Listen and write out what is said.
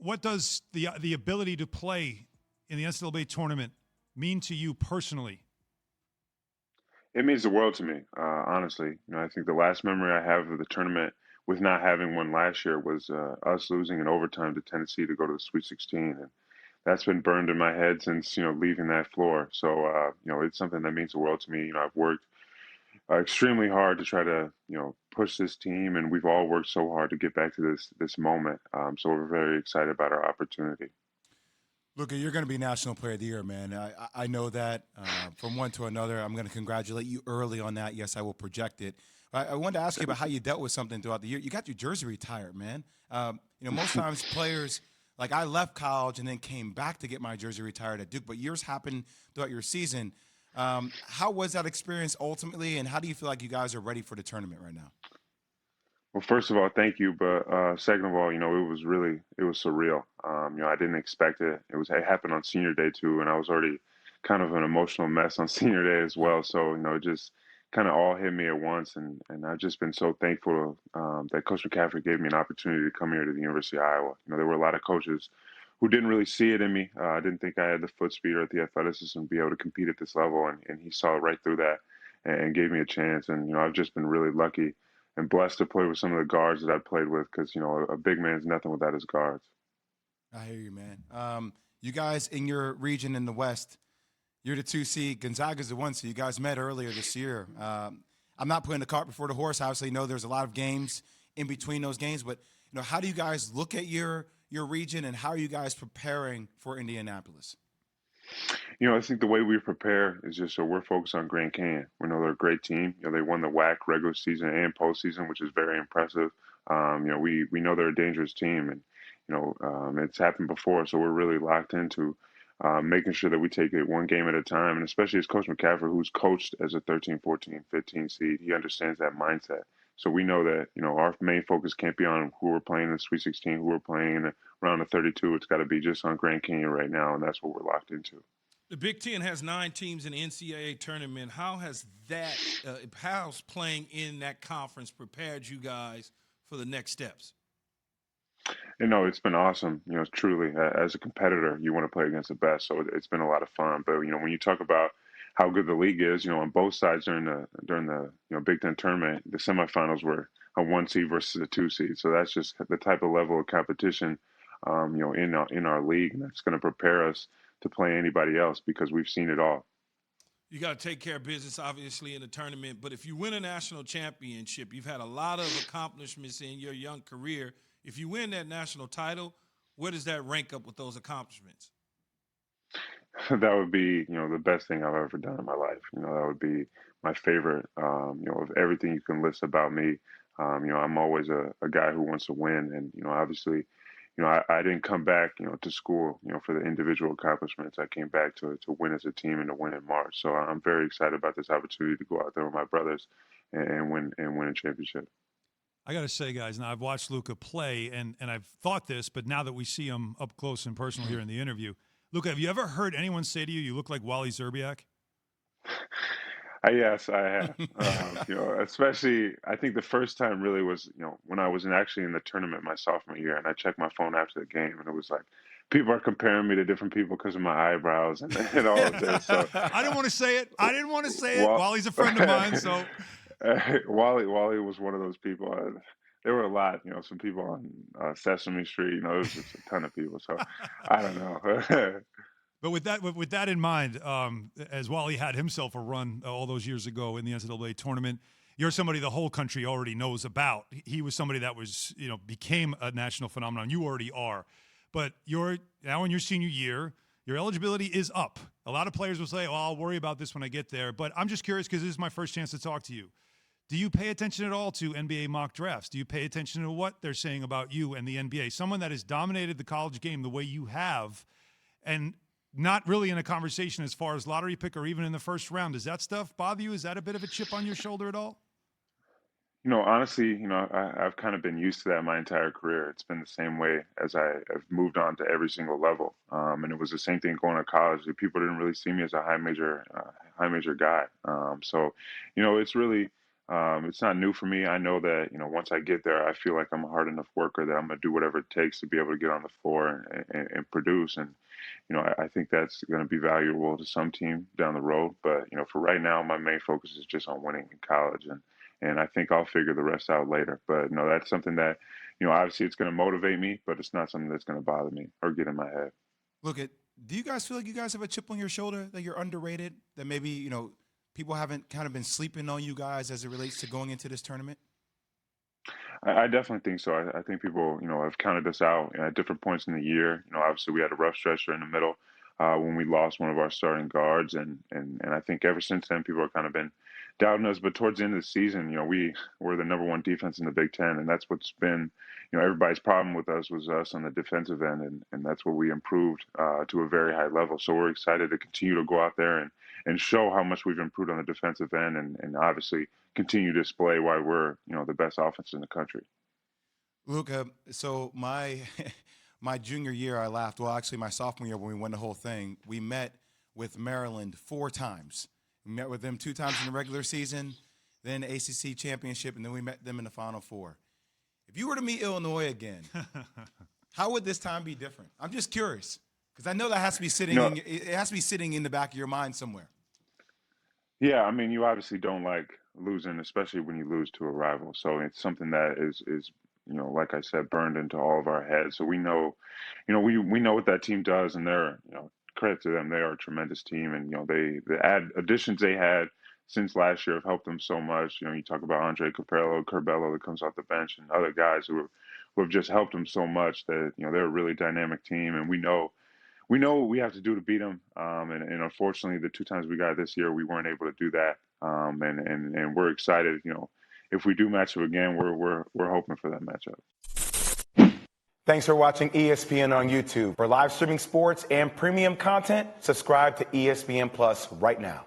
what does the ability to play in the NCAA tournament mean to you personally? It means the world to me, honestly. I think the last memory I have of the tournament, with not having one last year, was us losing in overtime to Tennessee to go to the Sweet 16, and that's been burned in my head since leaving that floor. So it's something that means the world to me. I've worked extremely hard to try to push this team, and we've all worked so hard to get back to this moment. So we're very excited about our opportunity. Luka, you're going to be National Player of the Year, man. I know that from one to another. I'm going to congratulate you early on that. Yes, I will project it. I wanted to ask you about how you dealt with something throughout the year. You got your jersey retired, man. Most times players, like I left college and then came back to get my jersey retired at Duke, but yours happened throughout your season. How was that experience ultimately, and how do you feel like you guys are ready for the tournament right now? Well, first of all, thank you. But second of all, it was surreal. I didn't expect it. It happened on senior day too, and I was already kind of an emotional mess on senior day as well. So, it just kind of all hit me at once. And I've just been so thankful that Coach McCaffrey gave me an opportunity to come here to the University of Iowa. There were a lot of coaches who didn't really see it in me. I didn't think I had the foot speed or the athleticism to be able to compete at this level. And he saw right through that and gave me a chance. And, I've just been really lucky and blessed to play with some of the guards that I played with because, a big man's nothing without his guards. I hear you, man. You guys in your region in the West, you're the 2 seed. Gonzaga's the 1 seed. You guys met earlier this year. I'm not putting the cart before the horse. Obviously, there's a lot of games in between those games. But, how do you guys look at your region, and how are you guys preparing for Indianapolis? I think the way we prepare is just so we're focused on Grand Canyon. We know they're a great team. They won the WAC regular season and postseason, which is very impressive. We know they're a dangerous team, and it's happened before, so we're really locked into making sure that we take it one game at a time. And especially as Coach McCaffrey, who's coached as a 13, 14, 15 seed, he understands that mindset. So we know that our main focus can't be on who we're playing in the Sweet 16, who we're playing in the round of 32. It's got to be just on Grand Canyon right now, and that's what we're locked into. The Big Ten has 9 teams in the NCAA tournament. How has how's playing in that conference prepared you guys for the next steps? It's been awesome. Truly, as a competitor, you want to play against the best. So it's been a lot of fun. But when you talk about how good the league is, on both sides during the Big Ten tournament, the semifinals were a 1 seed versus a 2 seed. So that's just the type of level of competition, in our league, and that's going to prepare us to play anybody else because we've seen it all. You got to take care of business, obviously, in the tournament. But if you win a national championship, you've had a lot of accomplishments in your young career. If you win that national title, where does that rank up with those accomplishments? That would be, the best thing I've ever done in my life. That would be my favorite, of everything you can list about me. I'm always a guy who wants to win. And, obviously, I didn't come back, to school, for the individual accomplishments. I came back to win as a team and to win in March. So I'm very excited about this opportunity to go out there with my brothers and win a championship. I got to say, guys, now I've watched Luka play, and I've thought this, but now that we see him up close and personal here in the interview, Luka, have you ever heard anyone say to you, you look like Wally Szczerbiak? Yes, I have. Especially, I think the first time really was, when I was actually in the tournament my sophomore year, and I checked my phone after the game, and it was like, people are comparing me to different people because of my eyebrows and all of this. So I didn't want to say it. Wally's a friend of mine, so. Wally was one of those people. There were a lot, some people on Sesame Street. There was just a ton of people. So I don't know. But with that in mind, as Wally had himself a run all those years ago in the NCAA tournament, you're somebody the whole country already knows about. He was somebody that was, became a national phenomenon. You already are. But you're now in your senior year. Your eligibility is up. A lot of players will say, "Oh, I'll worry about this when I get there." But I'm just curious because this is my first chance to talk to you. Do you pay attention at all to NBA mock drafts? Do you pay attention to what they're saying about you and the NBA? Someone that has dominated the college game the way you have, and not really in a conversation as far as lottery pick or even in the first round. Does that stuff bother you? Is that a bit of a chip on your shoulder at all? Honestly, I've kind of been used to that my entire career. It's been the same way as I've moved on to every single level. And it was the same thing going to college. People didn't really see me as a high major guy. So, it's really It's not new for me. I know that, once I get there, I feel like I'm a hard enough worker that I'm going to do whatever it takes to be able to get on the floor and produce. And, I think that's going to be valuable to some team down the road. But, for right now, my main focus is just on winning in college. And I think I'll figure the rest out later. But, that's something that, obviously it's going to motivate me, but it's not something that's going to bother me or get in my head. Look, do you guys feel like you guys have a chip on your shoulder, that you're underrated, that maybe, people haven't kind of been sleeping on you guys as it relates to going into this tournament? I definitely think so. I think people, have counted us out at different points in the year. Obviously we had a rough stretch in the middle when we lost one of our starting guards, and I think ever since then people have kind of been doubting us. But towards the end of the season, we were the number one defense in the Big Ten, and that's what's been, everybody's problem with us was us on the defensive end, and that's what we improved to a very high level. So we're excited to continue to go out there and show how much we've improved on the defensive end, and obviously continue to display why we're, the best offense in the country. Luka, so my my junior year, I laughed. Well, actually, my sophomore year when we won the whole thing, we met with Maryland 4 times. We met with them 2 times in the regular season, then the ACC championship, and then we met them in the Final Four. If you were to meet Illinois again, how would this time be different? I'm just curious, because I know that has to be sitting. It has to be sitting in the back of your mind somewhere. Yeah, I mean, you obviously don't like losing, especially when you lose to a rival. So it's something that is like I said, burned into all of our heads. So we know, we know what that team does, and they're, credit to them, they are a tremendous team, and the additions they had since last year have helped them so much. You talk about Andre Curbelo that comes off the bench, and other guys who have just helped them so much that they're a really dynamic team, and we know what we have to do to beat them. And unfortunately, the 2 times we got this year, we weren't able to do that. And we're excited. If we do match up again, we're hoping for that matchup. Thanks for watching ESPN on YouTube. For live streaming sports and premium content, subscribe to ESPN Plus right now.